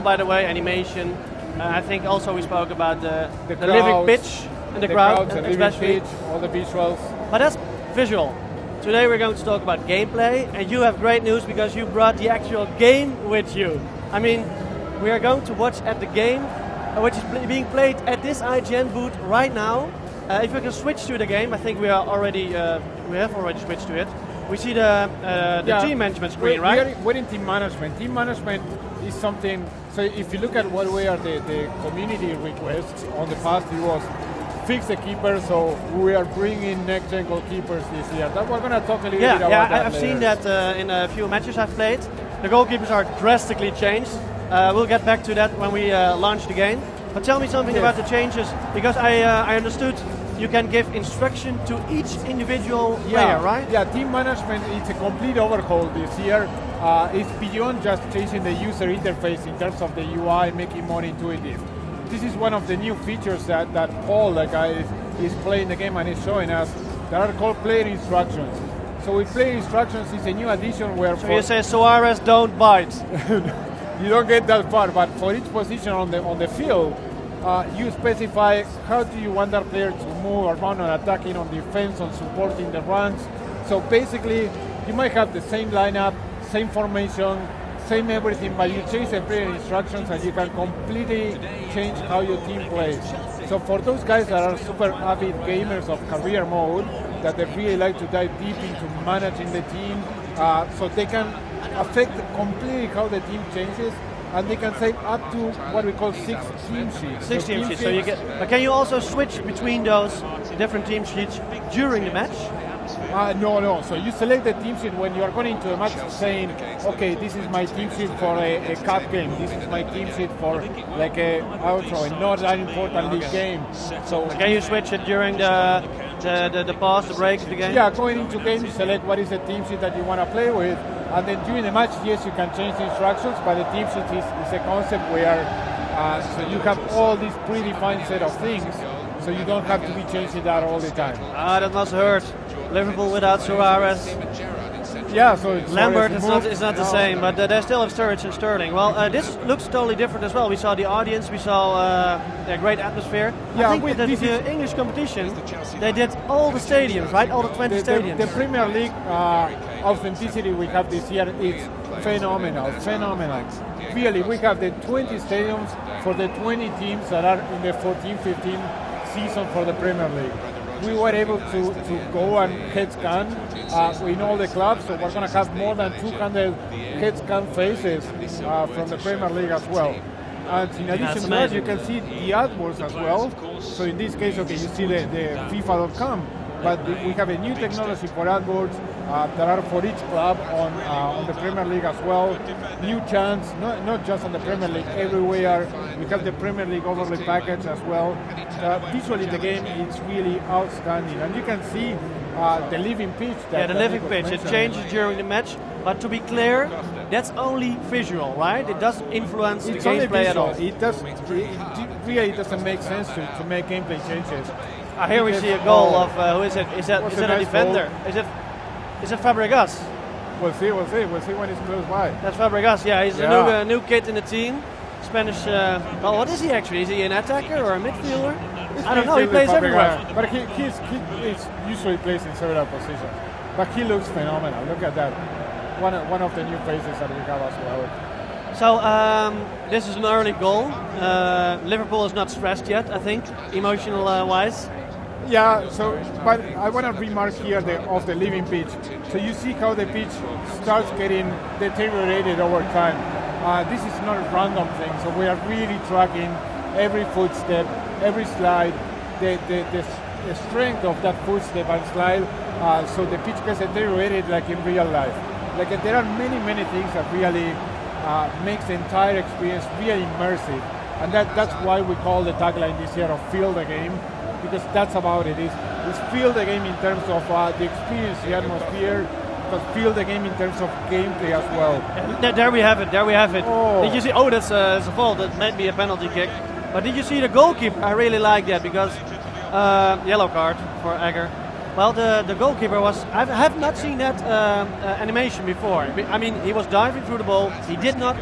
by the way, animation. I think also we spoke about the crowds, living pitch and the crowd, and especially. pitch, all the visuals. But that's visual. Today we're going to talk about gameplay, and you have great news because you brought the actual game with you. I mean, we are going to watch at the game, which is being played at this IGN booth right now. If we can switch to the game, I think we have already switched to it. We see the team management screen, right? We're in team management. Team management is something. So if you look at what were the community requests on the past, it was fix the keeper. So we are bringing next gen goalkeepers this year. That we're going to talk a little bit about that. I've seen that in a few matches I've played. The goalkeepers are drastically changed. We'll get back to that when we launch the game. But tell me something about the changes, because I understood you can give instruction to each individual player, right? Yeah, team management, it's a complete overhaul this year. It's beyond just changing the user interface in terms of the UI, making more intuitive. This is one of the new features that Paul, the guy, is playing the game and is showing us. That are called player instructions. So with player instructions, it's a new addition where... So you say, Suarez, don't bite. You don't get that far, but for each position on the field, you specify how do you want that player to move around on attacking, on defense, on supporting the runs. So basically, you might have the same lineup, same formation, same everything, but you change the player instructions and you can completely change how your team plays. So for those guys that are super avid gamers of career mode, that they really like to dive deep into managing the team, so they can affect completely how the team changes. And they can save up to what we call 6 team sheets. 6 team sheets. So you get. But can you also switch between those different team sheets during the match? No. So you select the team sheet when you are going into a match, saying, okay, this is my team sheet for a cup game. This is my team sheet for like a not that important league game. So can you switch it during the pause, the break of the game? Yeah, going into game, you select what is the team sheet that you want to play with. And then during the match, yes, you can change the instructions, but the team sheet is a concept where so you have all these predefined set of things, so you don't have to be changing that all the time. That must hurt. Liverpool without Suarez. Yeah, so Lambert is not the same, but they still have Sturridge and Sterling. Well, this looks totally different as well. We saw the audience, we saw a great atmosphere. Yeah, I think that the English competition, they did all the stadiums, right? All the 20 stadiums. The Premier League authenticity we have this year is phenomenal. Really, we have the 20 stadiums for the 20 teams that are in the 14-15 season for the Premier League. We were able to go and head scan in all the clubs, so we're going to have more than 200 head scan faces from the Premier League as well. And in addition to that, you can see the AdWords as well. So in this case, okay, you see the FIFA.com, but we have a new technology for AdWords that are for each club on the Premier League as well. New chants, not just on the Premier League, everywhere. We have the Premier League overlay package as well. Visually, the game is really outstanding, and you can see the living pitch. The living pitch. It changes during the match, but to be clear, that's only visual, right? It doesn't influence the gameplay at all. It really doesn't make sense to make gameplay changes. Here we see a goal of who is it? Is that a defender? Goal. Is it Fabregas? We'll see when it's close by. That's Fabregas. Yeah, he's a new kid in the team. Spanish. Well, what is he actually? Is he an attacker or a midfielder? I don't know. He plays everywhere. But he usually plays in several positions. But he looks phenomenal. Look at that. One of the new faces that we have as well. So this is an early goal. Liverpool is not stressed yet, I think, emotional wise. Yeah, but I want to remark here of the living pitch. So you see how the pitch starts getting deteriorated over time. This is not a random thing, so we are really tracking every footstep, every slide, the strength of that footstep and slide, so the pitch gets deteriorated like in real life. Like there are many things that really makes the entire experience really immersive, and that's why we call the tagline this year of "Feel the Game," because that's about it. It's feel the game in terms of the experience, the atmosphere, but feel the game in terms of gameplay as well. There we have it. Oh. Did you see? Oh, that's a fault. That might be a penalty kick. But did you see the goalkeeper? I really like that because yellow card for Egger. Well, the goalkeeper was. I have not seen that animation before. I mean, he was diving through the ball. He did not.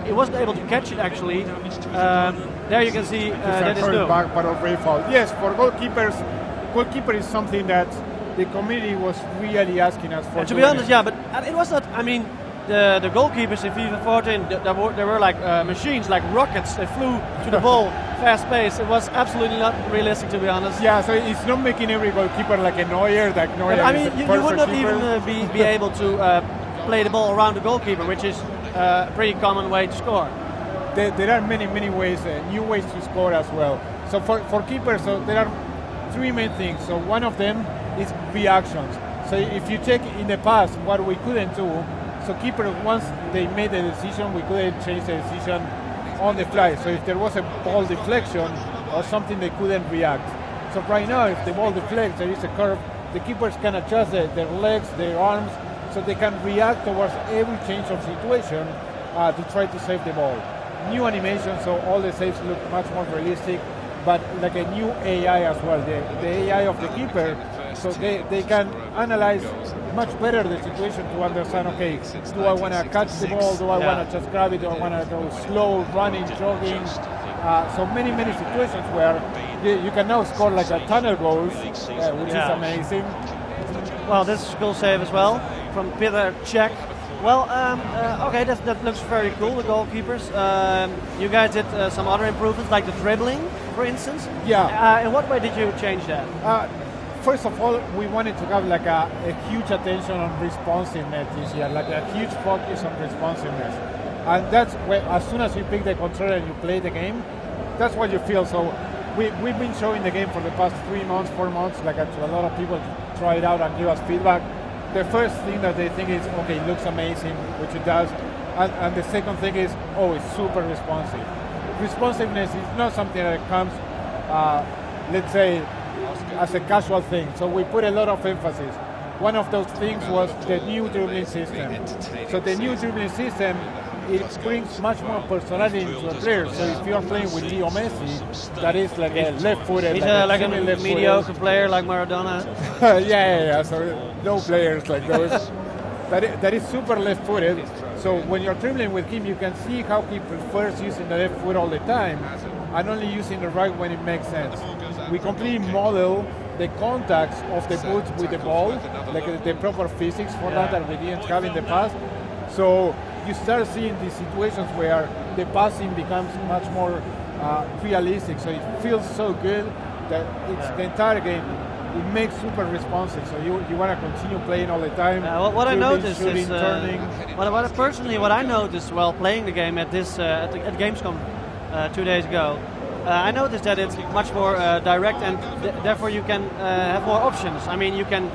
He wasn't able to catch it actually. There you can see that is new. Back, but already foul. Yes, for goalkeepers, goalkeeper is something that the community was really asking us for. And to be honest, yeah, but it was not. I mean, the goalkeepers in FIFA 14, they were like machines, like rockets. They flew to the ball, fast pace. It was absolutely not realistic, to be honest. Yeah, so it's not making every goalkeeper like a Neuer. Like Neuer. I mean, you would not keeper. even be able to play the ball around the goalkeeper, which is a pretty common way to score. There are many ways, new ways to score as well. So for keepers, so there are three main things. So one of them is reactions. So if you check in the past what we couldn't do, so keeper, once they made the decision, we couldn't change the decision on the fly. So if there was a ball deflection or something, they couldn't react. So right now, if the ball deflects, there is a curve, the keepers can adjust their legs, their arms, so they can react towards every change of situation to try to save the ball. New animation, so all the saves look much more realistic, but like a new AI as well, the AI of the keeper, so they can analyze much better the situation to understand, okay, do I want to catch the ball, do I want to just grab it, do I want to go slow, running, jogging, so many situations where you can now score like a ton of goals, which is amazing. Well, this is a cool save as well from Peter Cech. Well, okay, that looks very cool, the goalkeepers. You guys did some other improvements, like the dribbling, for instance. Yeah. In what way did you change that? First of all, we wanted to have like a huge attention on responsiveness this year, like a huge focus on responsiveness. And that's where, as soon as you pick the controller and you play the game, that's what you feel. So we've been showing the game for the past 3 months, 4 months, like to a lot of people to try it out and give us feedback. The first thing that they think is, okay, it looks amazing, which it does. And the second thing is, oh, it's super responsive. Responsiveness is not something that comes, let's say, as a casual thing. So we put a lot of emphasis. One of those things was the new dribbling system. So the new dribbling system, it brings much more personality into a player. So if you are playing with Leo Messi, that is like a left-footed. He's like a mediocre player like Maradona. yeah. So no players like those. that is super left-footed. So when you're dribbling with him, you can see how he prefers using the left foot all the time and only using the right when it makes sense. We completely model the contacts of the boot with the ball, like the proper physics for that we didn't have in the past. So you start seeing these situations where the passing becomes much more realistic. So it feels so good that it's the entire game. It makes super responsive. So you want to continue playing all the time. What I noticed shooting, is, turning. What I noticed while playing the game at this at Gamescom 2 days ago. I noticed that it's much more direct, and therefore you can have more options. I mean, you can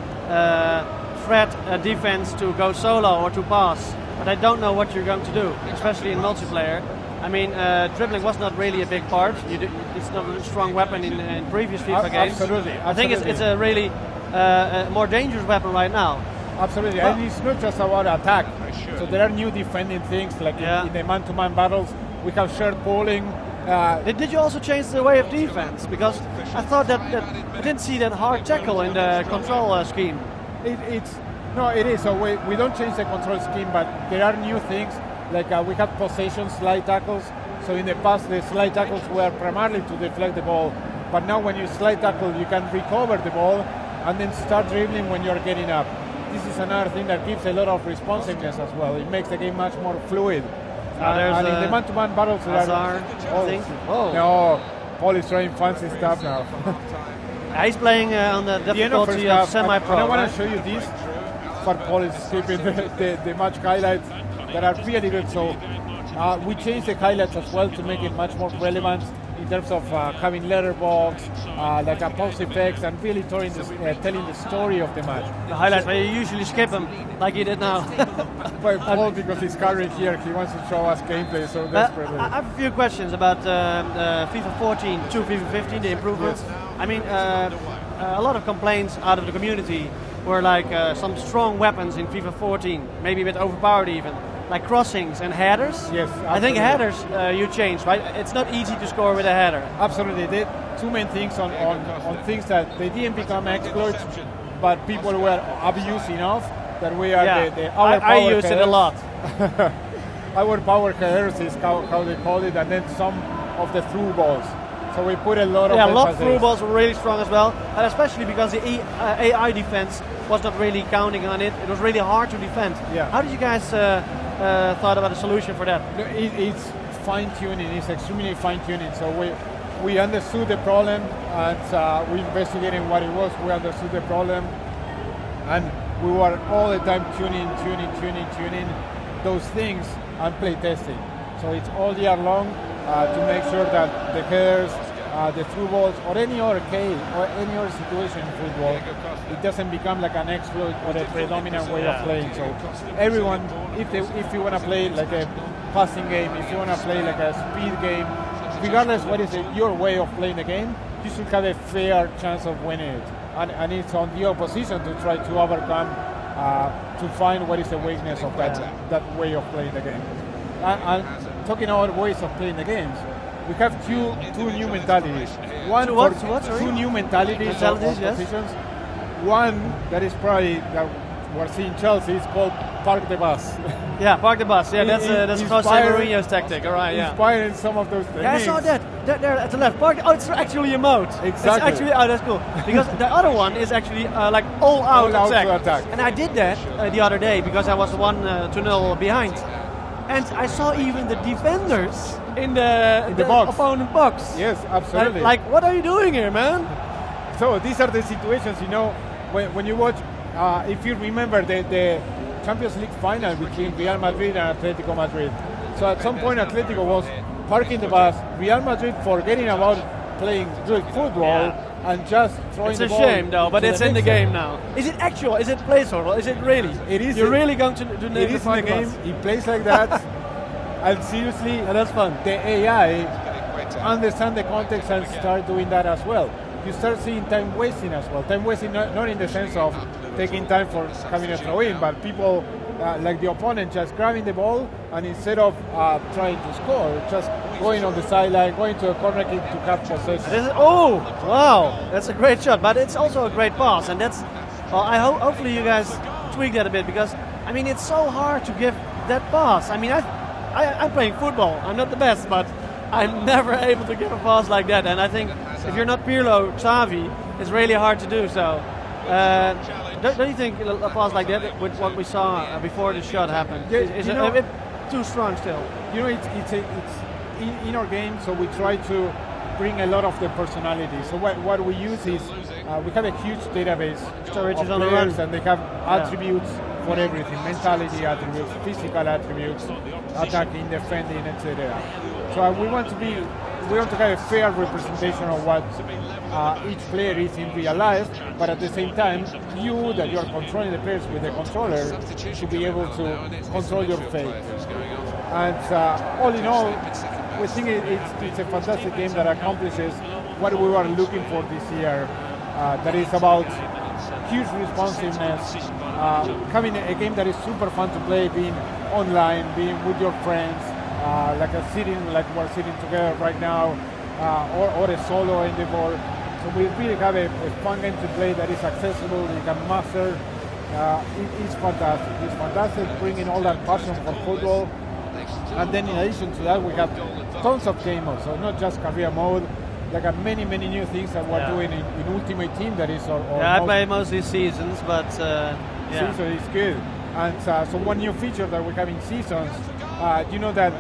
threat a defense to go solo or to pass, but I don't know what you're going to do, especially in multiplayer. I mean, dribbling was not really a big part. It's not a strong weapon in previous FIFA games. Absolutely. I think it's a really more dangerous weapon right now. Absolutely, and it's not just about attack. So there are new defending things, like in the man-to-man battles, we have shared polling. Did you also change the way of defense? Because I thought that I didn't see that hard tackle in the control scheme. It is. So we don't change the control scheme, but there are new things. Like we have possession slide tackles. So in the past, the slide tackles were primarily to deflect the ball. But now when you slide tackle, you can recover the ball and then start dribbling when you're getting up. This is another thing that gives a lot of responsiveness as well. It makes the game much more fluid. And in the man-to-man battles, no, Paul is trying fancy stuff now. He's playing on the difficulty of semi-pro. I want to show you this, but Paul is skipping the match highlights that are really good. So we changed the highlights as well to make it much more relevant in terms of having letterbox, like a pulse effects, and really telling the story of the match. The highlights, but you usually skip them, like you did now. Well, Paul, because he's carrying here, he wants to show us gameplay so desperately. I have a few questions about FIFA 14 to FIFA 15, the improvements. Yes. I mean, a lot of complaints out of the community were like some strong weapons in FIFA 14, maybe a bit overpowered even. like crossings and headers. Yes, I think absolutely. headers you changed, right? It's not easy to score with a header. Absolutely, they two main things on things that they didn't become exploits, but people were abused enough that we are our I power used it a headers. lot. Our power headers is how they call it, and then some of the through balls. So we put a lot of Yeah, a lot of emphasis. through balls were really strong as well, and especially because the AI defense was not really counting on it. It was really hard to defend. Yeah. How did you guys thought about a solution for that? No, it's fine tuning. It's extremely fine tuning. So we understood the problem and we investigated what it was. We understood the problem, and we were all the time tuning those things and play testing. So it's all year long to make sure that the headers, the through balls, or any other case or any other situation in football, it doesn't become like an exploit or a predominant way of playing. So everyone, if you want to play like a passing game, if you want to play like a speed game, regardless what is your way of playing the game, you should have a fair chance of winning it. And it's on the opposition to try to overcome, to find what is the weakness of that way of playing the game. And talking about ways of playing the games, we have two new mentalities. One two new mentalities of yes. positions. One that is probably that we're seeing Chelsea is called park the bus. Yeah, park the bus. Yeah, that's Jose Mourinho's tactic. All right, yeah. Inspiring some of those things. Yeah, I saw that. There at the left. Park. Oh, it's actually a mode. Exactly. It's actually, that's cool. Because the other one is actually like all-out attack. And I did that the other day because I was 1-0 behind. And I saw even the defenders in the box. opponent box. Yes, absolutely. Like, what are you doing here, man? So these are the situations, when you watch, if you remember the Champions League final between Real Madrid and Atletico Madrid. So at some point Atletico was parking the bus, Real Madrid forgetting about playing good football and just throwing it's the a ball. shame though, but it's in the next game now. Is it actual? Is it placeholder? Is it really? It is. You're really going to do It is in the game. He plays like that. And seriously, that's fun. The AI understand the context and start doing that as well. You start seeing time wasting as well. Time wasting not in the sense of taking time for having a throw in, but people like the opponent just grabbing the ball and instead of trying to score, just going on the sideline, going to a corner kick to catch possession. Oh, wow, that's a great shot, but it's also a great pass, and that's. Well, hopefully you guys tweak that a bit because I mean it's so hard to give that pass. I mean I'm playing football. I'm not the best, but I'm never able to give a pass like that. And I think if you're not Pirlo, Xavi, it's really hard to do so. Don't you think a pass like that, with what we saw before the shot happened, is a bit too strong still? It's in our game, so we try to bring a lot of the personality. So what we use is we have a huge database of on the players, run. and they have attributes for everything: mentality attributes, physical attributes, attacking, defending, etc. So we want to have a fair representation of what each player is in real life, but at the same time, you that you are controlling the players with the controller should be able to control your fate. And all in all, we think it's a fantastic game that accomplishes what we were looking for this year. That is about huge responsiveness, having a game that is super fun to play, being online, being with your friends, like we're sitting together right now, or a solo endeavor. So we really have a fun game to play that is accessible, you can master. It's fantastic. It's fantastic bringing all that passion for football. And then in addition to that, we have tons of game modes, so not just career mode. There are many new things that we're doing in Ultimate Team. That is our I play mostly seasons, but season is good. And so one new feature that we have in seasons, you know that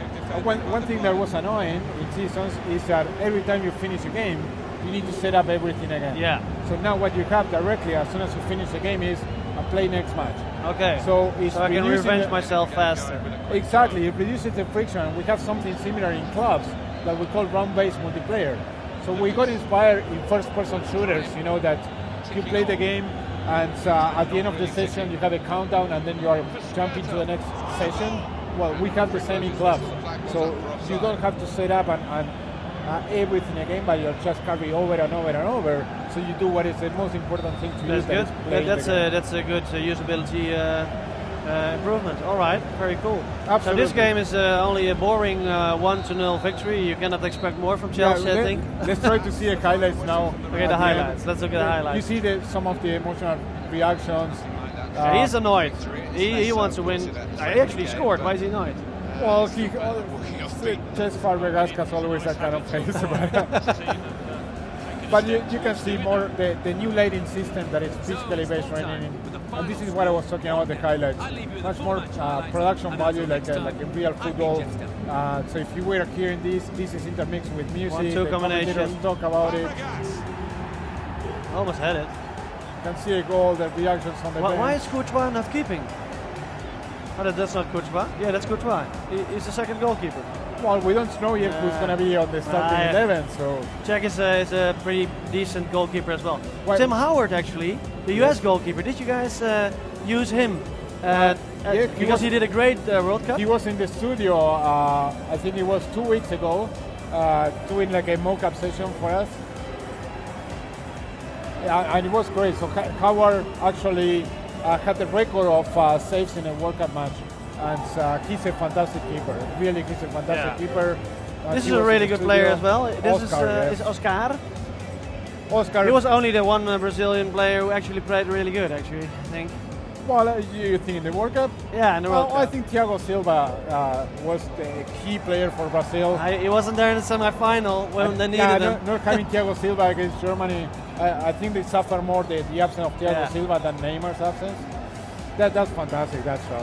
one thing that was annoying in seasons is that every time you finish a game, you need to set up everything again. Yeah. So now what you have directly as soon as you finish the game is a play next match. Okay. So I can revenge myself faster. Exactly. It reduces the friction. We have something similar in clubs that we call round-based multiplayer. So we got inspired in first-person shooters, that you play the game and at the end of the session you have a countdown and then you are jumping to the next session. Well, we have the same in clubs. So you don't have to set up and everything again, but you just carry over and over and over. So you do what is the most important thing to That's do. good. That's a good usability improvement. All right, very cool. Absolutely. So this game is only a boring 1-0 victory. You cannot expect more from Chelsea, I think. Let's try to see the highlights now. Okay, the highlights. Let's look at the highlights. You see some of the emotional reactions. He's annoyed. He wants to win. He actually scored. Why is he annoyed? Well, Cesc Fabregas always that kind of face. But you can see more the new lighting system that is physically based training, and this is what I was talking about, the highlights. Much more production value, like in real football. So if you were hearing this is intermixed with music. 1-2 combination. Talk about it. Almost had it. You can see a goal, the reactions on the bench. Why is Courtois not keeping? Oh, that's not Courtois. Yeah, that's Courtois. He's the second goalkeeper. Well, we don't know yet who's going to be on the starting 11, so... Czech is a pretty decent goalkeeper as well. Well, Tim Howard, actually, the US goalkeeper. Did you guys use him? Because he did a great World Cup? He was in the studio, I think it was 2 weeks ago, doing like a mock-up session for us. Yeah, and it was great. So Howard actually had the record of saves in a World Cup match. And he's a fantastic keeper. Really, he's a fantastic keeper. This is a really good player as well. This Oscar, is Oscar. Oscar. He was only the one Brazilian player who actually played really good, actually, I think. Well, you think in the World Cup? Yeah, in the World Cup. I think Thiago Silva was the key player for Brazil. He wasn't there in the semi-final when they needed him. Not having Thiago Silva against Germany, I think they suffer more the absence of Thiago Silva than Neymar's absence. That's fantastic, that shot.